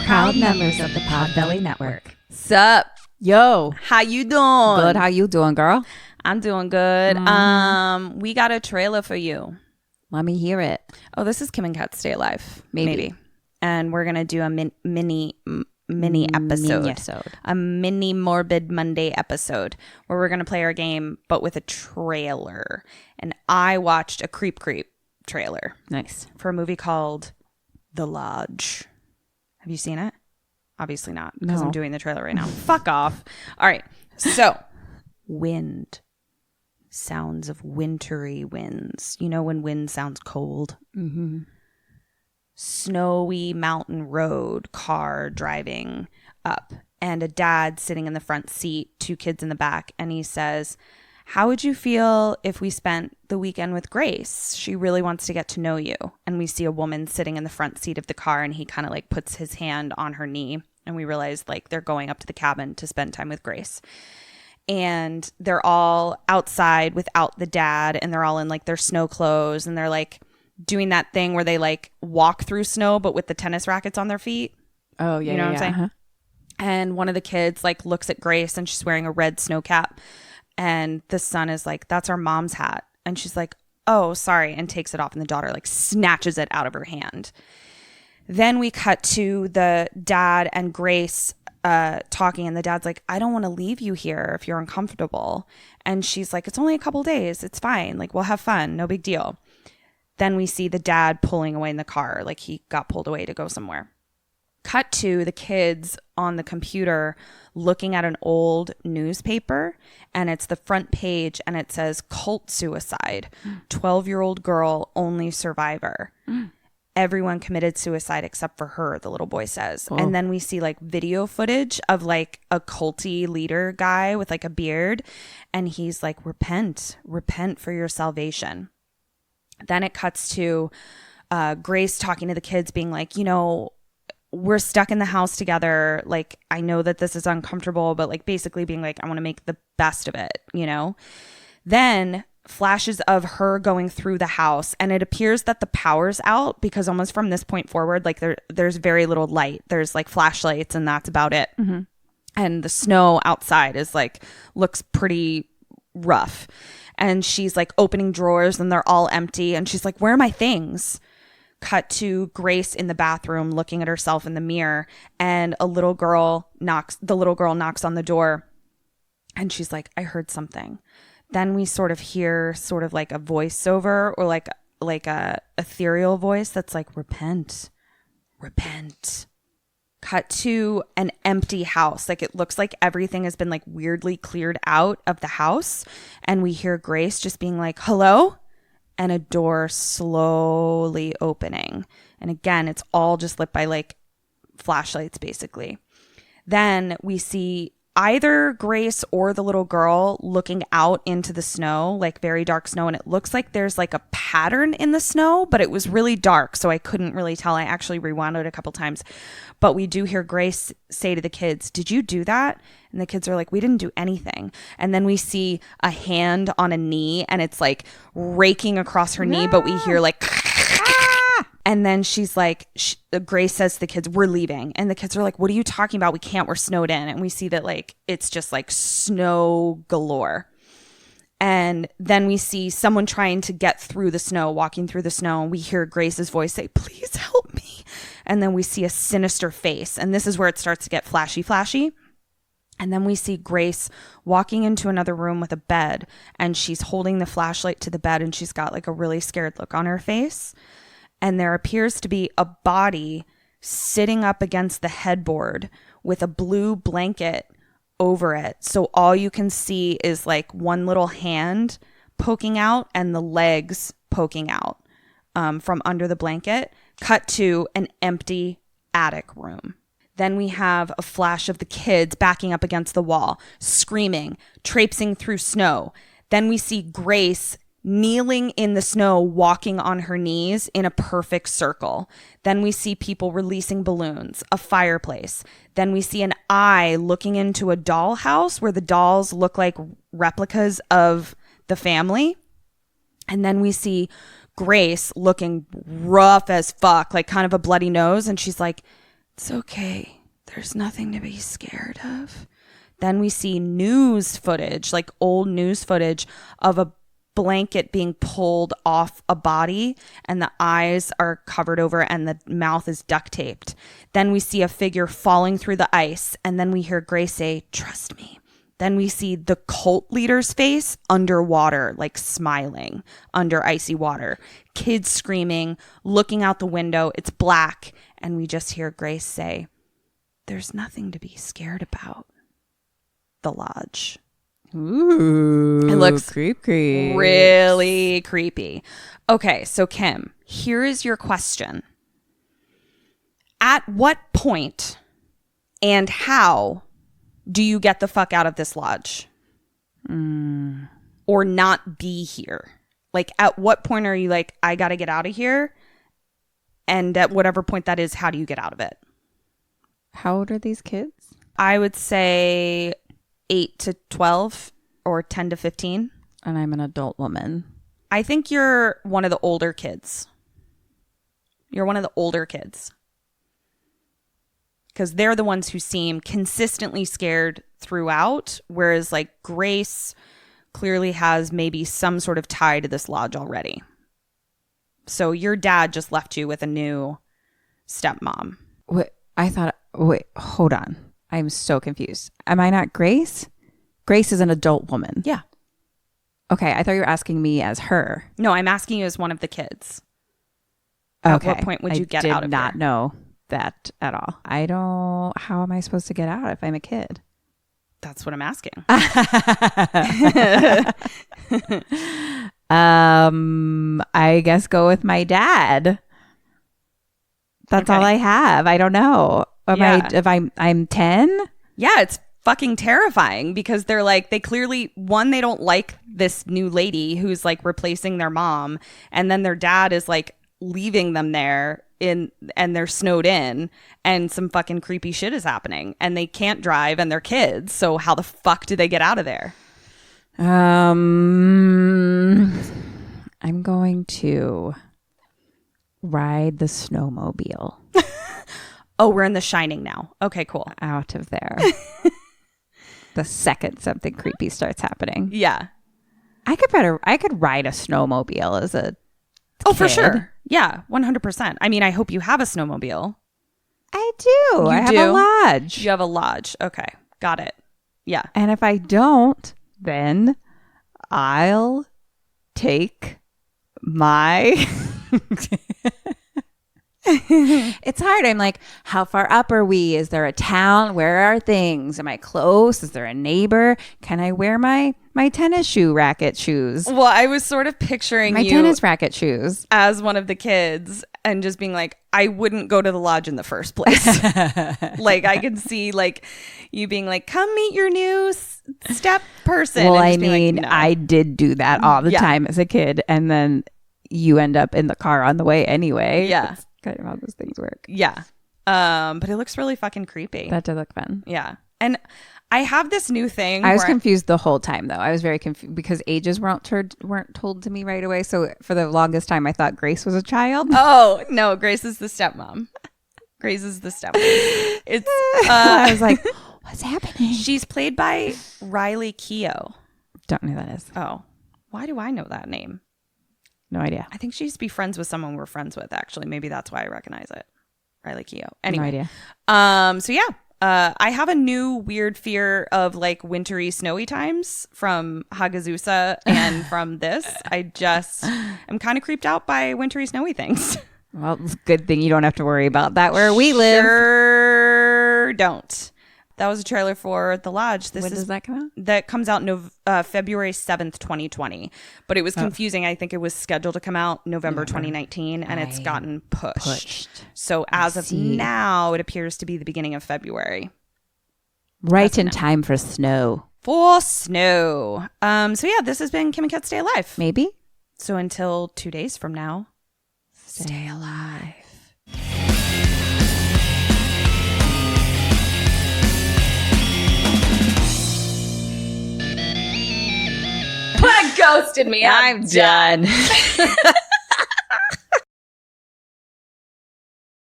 Proud members of the Podbelly Network. Sup? Yo. How you doing? Good. How you doing, girl? I'm doing good. We got a trailer for you. Let me hear it. Oh, this is Kim and Kat Stay Alive. Maybe. And we're going to do a mini episode. A mini Morbid Monday episode where we're going to play our game, but with a trailer. And I watched a Creep trailer. Nice. For a movie called The Lodge. Have you seen it? Obviously not, because I'm doing the trailer right now. Fuck off. All right. So, wind. Sounds of wintry winds. You know when wind sounds cold? Mm-hmm. Snowy mountain road, car driving up, and a dad sitting in the front seat, 2 kids in the back, and he says, "How would you feel if we spent the weekend with Grace? She really wants to get to know you." And we see a woman sitting in the front seat of the car, and he kind of like puts his hand on her knee, and we realize like they're going up to the cabin to spend time with Grace. And they're all outside without the dad, and they're all in like their snow clothes, and they're like doing that thing where they like walk through snow but with the tennis rackets on their feet. Oh, yeah. You know what I'm saying? Uh-huh. And one of the kids like looks at Grace, and she's wearing a red snow cap. And the son is like, "That's our mom's hat." And she's like, "Oh, sorry," and takes it off. And the daughter like snatches it out of her hand. Then we cut to the dad and Grace talking. And the dad's like, "I don't want to leave you here if you're uncomfortable." And she's like, "It's only a couple days. It's fine. Like, we'll have fun. No big deal." Then we see the dad pulling away in the car. Like he got pulled away to go somewhere. Cut to the kids on the computer looking at an old newspaper, and it's the front page, and it says cult suicide, 12-year-old girl, only survivor. Everyone committed suicide except for her, the little boy says. And then we see like video footage of like a culty leader guy with like a beard, and he's like, repent for your salvation. Then it cuts to Grace talking to the kids, being like, you know, we're stuck in the house together. Like, I know that this is uncomfortable, but like basically being like, I want to make the best of it, you know? Then flashes of her going through the house, and it appears that the power's out because almost from this point forward, like there's very little light. There's like flashlights, and that's about it. Mm-hmm. And the snow outside is like, looks pretty rough. And she's like opening drawers, and they're all empty. And she's like, "Where are my things?" Cut to Grace in the bathroom looking at herself in the mirror, and the little girl knocks on the door, and she's like, "I heard something." Then we sort of hear sort of like a voiceover, or like a ethereal voice that's like, repent. Cut to an empty house. Like it looks like everything has been like weirdly cleared out of the house, and we hear Grace just being like, "Hello?" And a door slowly opening. And again, it's all just lit by like flashlights, basically. Then we see either Grace or the little girl looking out into the snow, like very dark snow. And it looks like there's like a pattern in the snow, but it was really dark, so I couldn't really tell. I actually rewound it a couple times. But we do hear Grace say to the kids, "Did you do that?" And the kids are like, "We didn't do anything." And then we see a hand on a knee, and it's like raking across her knee, but we hear like, and then she's like, Grace says to the kids, "We're leaving." And the kids are like, "What are you talking about? We can't, we're snowed in." And we see that like, it's just like snow galore. And then we see someone trying to get through the snow, walking through the snow. And we hear Grace's voice say, "Please help me." And then we see a sinister face. And this is where it starts to get flashy. And then we see Grace walking into another room with a bed, and she's holding the flashlight to the bed, and she's got like a really scared look on her face. And there appears to be a body sitting up against the headboard with a blue blanket over it. So all you can see is like one little hand poking out and the legs poking out from under the blanket. Cut to an empty attic room. Then we have a flash of the kids backing up against the wall, screaming, traipsing through snow. Then we see Grace kneeling in the snow, walking on her knees in a perfect circle. Then we see people releasing balloons, a fireplace. Then we see an eye looking into a dollhouse where the dolls look like replicas of the family. And then we see Grace looking rough as fuck, like kind of a bloody nose. And she's like, It's okay. There's nothing to be scared of. Then we see news footage, like old news footage of a blanket being pulled off a body and the eyes are covered over and the mouth is duct taped. Then we see a figure falling through the ice and then we hear Grace say, "Trust me." Then we see the cult leader's face underwater, like smiling under icy water. Kids screaming, looking out the window. It's black. And we just hear Grace say, "There's nothing to be scared about." The lodge. Ooh, It looks creepy. really creepy. Okay, so Kim, here is your question. At what point and how do you get the fuck out of this lodge? Or not be here? Like, at what point are you like, I gotta get out of here? And at whatever point that is, how do you get out of it? How old are these kids? I would say 8 to 12 or 10 to 15. And I'm an adult woman. I think you're one of the older kids. You're one of the older kids. Because they're the ones who seem consistently scared throughout. Whereas like Grace clearly has maybe some sort of tie to this lodge already. So your dad just left you with a new stepmom. Wait, hold on. I'm so confused. Am I not Grace? Grace is an adult woman. Yeah. Okay, I thought you were asking me as her. No, I'm asking you as one of the kids. At what point would you get out of I did not here? know that at all. How am I supposed to get out if I'm a kid? That's what I'm asking. I guess go with my dad. That's all I have. I don't know. I'm 10? Yeah, it's fucking terrifying because they clearly, one, they don't like this new lady who's like replacing their mom. And then their dad is like leaving them there and they're snowed in and some fucking creepy shit is happening and they can't drive and they're kids. So how the fuck do they get out of there? I'm going to ride the snowmobile Oh, we're in The Shining now. Okay, cool. out of there. The second something creepy starts happening. Yeah. I could ride a snowmobile as a Oh, for kid. sure. Yeah, 100%. I mean, I hope you have a snowmobile. I do. I have do? a lodge. You have a lodge. Okay, got it. Yeah. And if I don't, then I'll take my It's hard. I'm like, how far up are we? Is there a town? Where are things? Am I close? Is there a neighbor? Can I wear my tennis shoe racket shoes? Well, I was sort of picturing My you tennis racket shoes. as one of the kids and just being like, I wouldn't go to the lodge in the first place. Like, I could see like you being like, come meet your new step person. Well, and I just being mean, like, no. I did do that all the Yeah. time as a kid. And then you end up in the car on the way anyway. Yeah. That's kind of how those things work. Yeah. But it looks really fucking creepy. That did look fun. Yeah. And I have this new thing. I was where confused the whole time, though. I was very confused because ages weren't told to me right away. So for the longest time, I thought Grace was a child. Oh, no. Grace is the stepmom. Grace is the stepmom. It's I was like, what's happening? she's played by Riley Keough. Don't know who that is. Oh, why do I know that name? No idea. I think she used to be friends with someone we're friends with, actually. Maybe that's why I recognize it. Riley Keough. Anyway. No idea. So yeah. I have a new weird fear of like wintry, snowy times from Hagazusa and from this. I'm kind of creeped out by wintry, snowy things. Well, it's a good thing you don't have to worry about that where we live. Sure don't. That was a trailer for The Lodge. When does that come out? That comes out February 7th, 2020. But it was confusing. I think it was scheduled to come out November 2019, and it's gotten pushed. So as of now, it appears to be the beginning of February. Right in time for snow. For snow. So yeah, this has been Kim and Kat Stay Alive. Maybe? So until 2 days from now, stay alive. Ghosted me. I'm done.